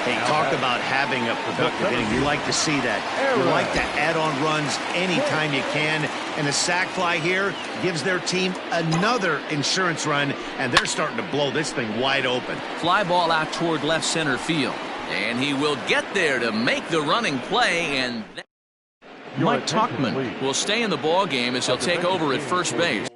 Hey, talk about having a productive inning. You like to see that. You like to add on runs anytime you can. And the sac fly here gives their team another insurance run, and they're starting to blow this thing wide open. Fly ball out toward left center field. And he will get there to make the running play, and Mike Tauchman will stay in the ball game as he'll take over at first base.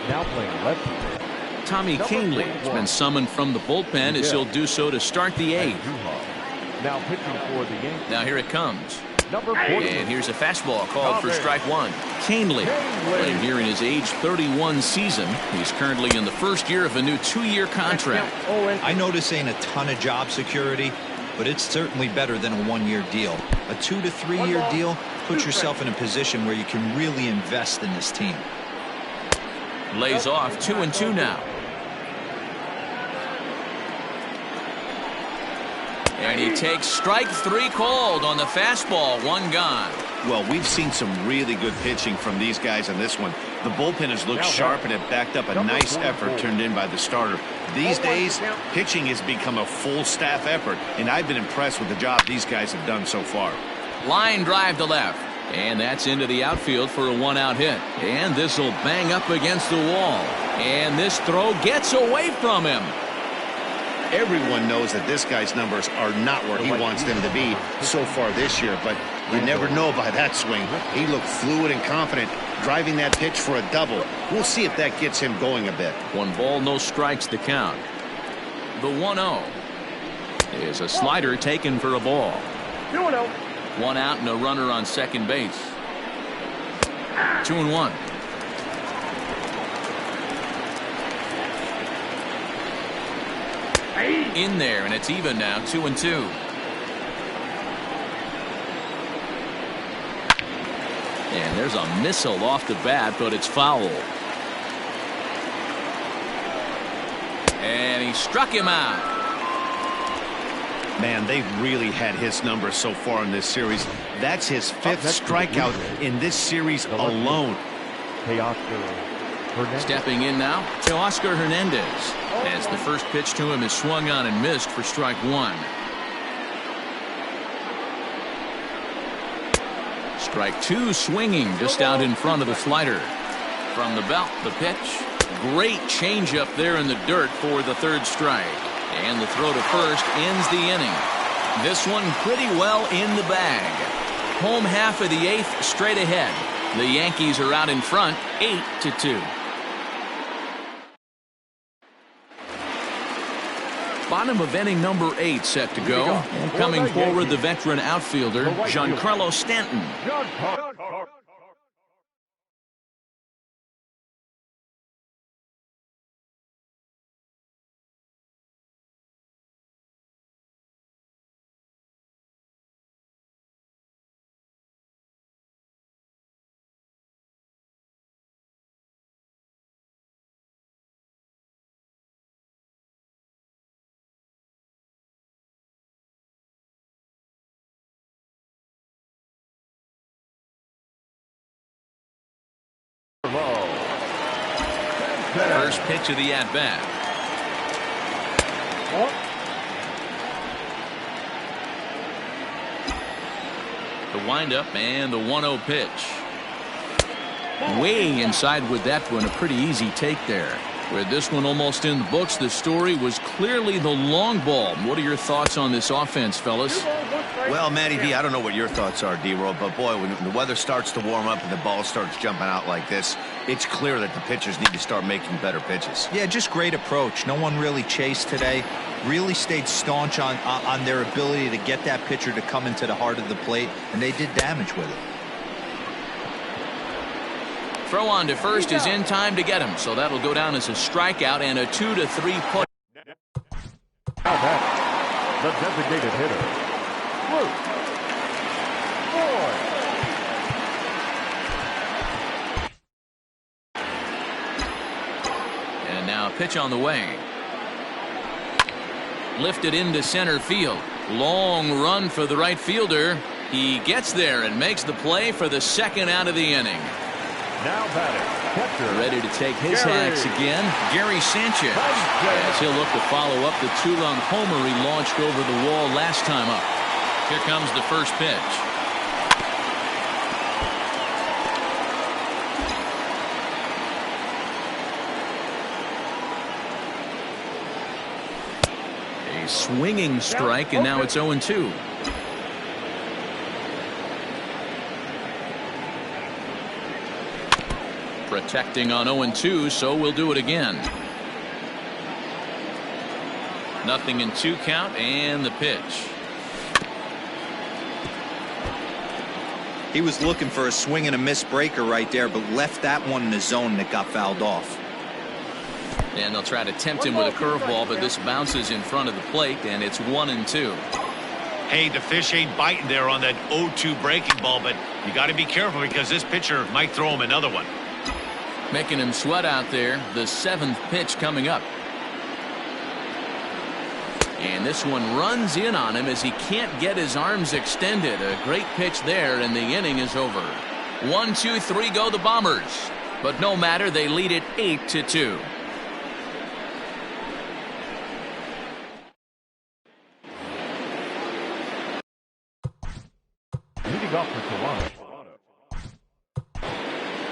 Now playing left. Tommy Kahnle has been summoned from the bullpen as he'll do so to start the 8th. Now pitching for the Yankees. Now here it comes. Number 40. And here's a fastball called for strike 1. Kahnle playing here in his age 31 season. He's currently in the first year of a new 2-year contract. I know this ain't a ton of job security, but it's certainly better than a 1-year deal. A 2 to 3 year deal puts yourself in a position where you can really invest in this team. Lays off 2-2 now. And he takes strike 3 called on the fastball. 1 gone. Well, we've seen some really good pitching from these guys on this one. The bullpen has looked sharp and have backed up a nice effort turned in by the starter. These days, pitching has become a full staff effort, and I've been impressed with the job these guys have done so far. Line drive to left. And that's into the outfield for a 1-out hit. And this will bang up against the wall. And this throw gets away from him. Everyone knows that this guy's numbers are not where he wants them to be so far this year, but you never know by that swing. He looked fluid and confident, driving that pitch for a double. We'll see if that gets him going a bit. 1 ball, no strikes to count. The 1-0 is a slider taken for a ball. 2-0. 1 out and a runner on second base. 2-1. In there, and it's even now. 2-2. And there's a missile off the bat, but it's foul. And he struck him out. Man, they've really had his numbers so far in this series. That's his 5th strikeout in this series alone. Stepping in now, Teoscar Hernandez, as the first pitch to him is swung on and missed for strike 1. Strike 2 swinging just out in front of the slider. From the belt, the pitch. Great changeup there in the dirt for the 3rd strike. And the throw to first ends the inning. This one pretty well in the bag. Home half of the 8th straight ahead. The Yankees are out in front 8-2. Bottom of inning number 8 set to go. And coming forward, the veteran outfielder, Giancarlo Stanton. First pitch of the at-bat. The windup and the 1-0 pitch. Way inside with that one. A pretty easy take there. With this one almost in the books, the story was clearly the long ball. What are your thoughts on this offense, fellas? Well, Matty D, I don't know what your thoughts are, D-Roll, but boy, when the weather starts to warm up and the ball starts jumping out like this, it's clear that the pitchers need to start making better pitches. Yeah, just great approach. No one really chased today. Really stayed staunch on their ability to get that pitcher to come into the heart of the plate, and they did damage with it. Throw on to first is in time to get him, so that'll go down as a strikeout and a 2-3 play. Now back, the designated hitter, Luke Boyd. And now a pitch on the way. Lifted into center field. Long run for the right fielder. He gets there and makes the play for the second out of the inning. Now batting, catcher. Ready to take his hacks again, Gary Sanchez. As he'll look to follow up the two-run homer he launched over the wall last time up. Here comes the first pitch. A swinging strike, and now it's 0-2. Protecting on 0-2, so we'll do it again. 0-2 count, and the pitch. He was looking for a swing and a miss breaker right there, but left that one in the zone that got fouled off. And they'll try to tempt him with a curveball, but this bounces in front of the plate, and it's 1-2. Hey, the fish ain't biting there on that 0-2 breaking ball, but you got to be careful because this pitcher might throw him another one. Making him sweat out there. The seventh pitch coming up. And this one runs in on him as he can't get his arms extended. A great pitch there, and the inning is over. 1, 2, 3 go the Bombers. But no matter, they lead it 8-2. Leading off for Toronto,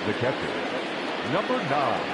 the catcher, number 9.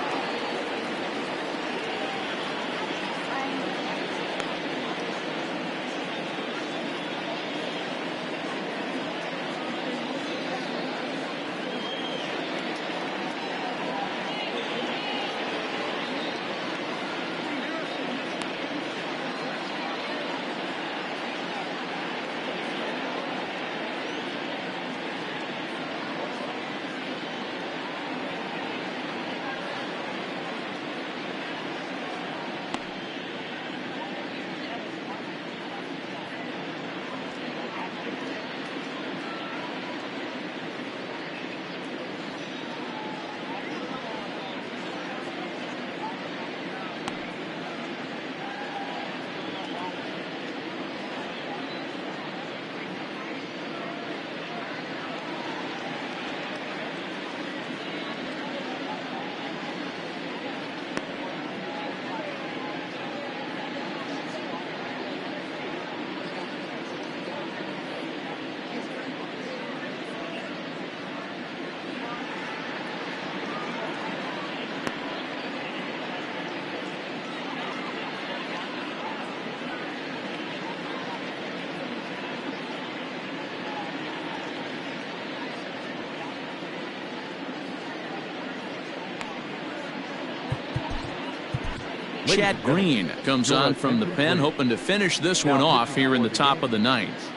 Chad Green comes on from the pen, hoping to finish this one off here in the top of the ninth.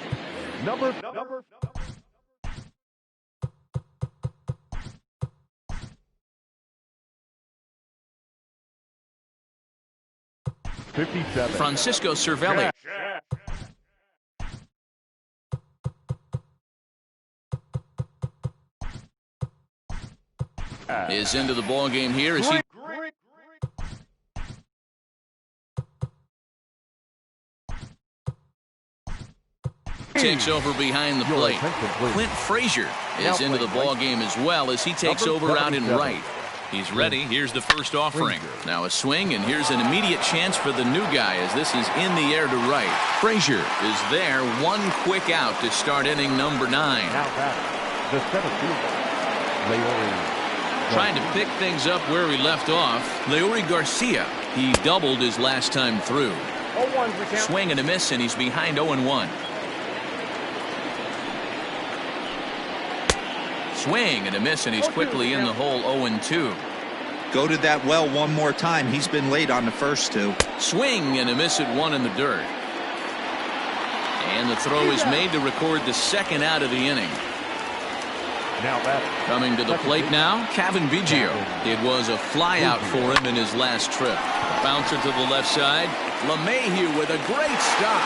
Number 57. Francisco Cervelli. Is into the ball game here as he takes over behind the plate. Clint Frazier is into the ball game as well as he takes over out in right. He's ready. Here's the first offering. Now a swing, and here's an immediate chance for the new guy as this is in the air to right. Frazier is there. One quick out to start inning number 9. Now back, the center fielder, Leori Trying to pick things up where he left off. Leury Garcia. He doubled his last time through. 0-1's the count. Swing and a miss, and he's behind 0-1. Swing and a miss, and he's quickly in the hole 0-2. Go to that well one more time. He's been late on the first two. Swing and a miss at one in the dirt. And the throw is made to record the second out of the inning. Now that Coming to the plate now, Kevin Biggio. It was a flyout for him in his last trip. Bouncer to the left side. LeMahieu with a great stop.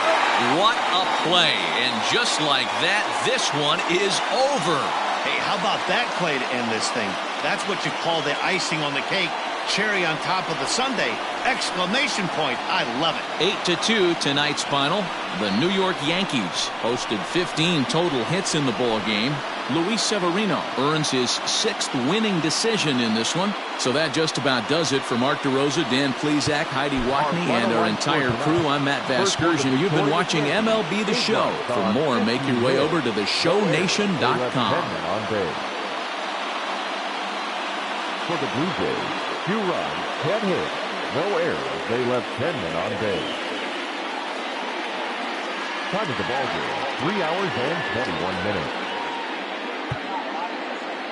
What a play. And just like that, this one is over. Hey, how about that play to end this thing? That's what you call the icing on the cake. Cherry on top of the sundae. Exclamation point. I love it. 8-2 tonight's final. The New York Yankees posted 15 total hits in the ball game. Luis Severino earns his 6th winning decision in this one. So that just about does it for Mark DeRosa, Dan Plesac, Heidi Watney, and our entire crew. I'm Matt Vasgersian. You've been watching MLB The Show. For more, make your way over to theshownation.com. For the Blue Jays, 2 runs, 10 hits, no errors. They left 10 men on base. Time of the ball game, 3 hours and 21 minutes.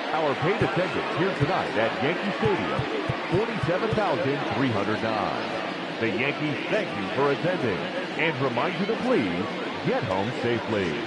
Our paid attendance here tonight at Yankee Stadium, 47,309. The Yankees thank you for attending and remind you to please get home safely.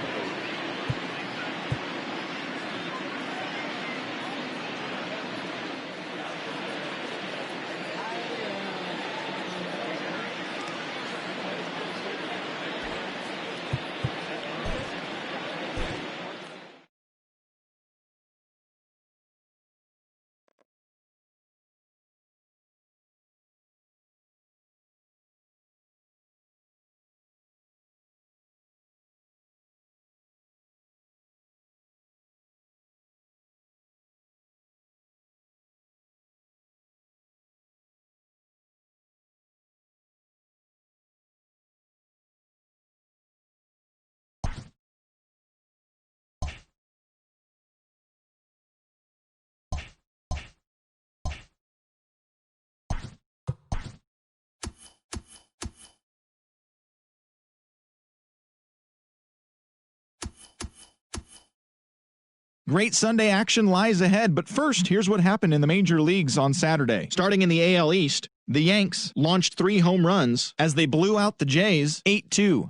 Great Sunday action lies ahead, but first, here's what happened in the major leagues on Saturday. Starting in the AL East, the Yanks launched 3 home runs as they blew out the Jays 8-2.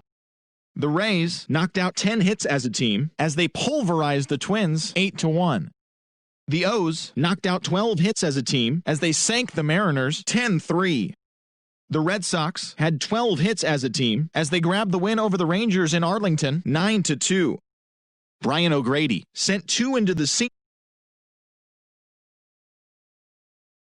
The Rays knocked out 10 hits as a team as they pulverized the Twins 8-1. The O's knocked out 12 hits as a team as they sank the Mariners 10-3. The Red Sox had 12 hits as a team as they grabbed the win over the Rangers in Arlington 9-2. Brian O'Grady sent 2 into the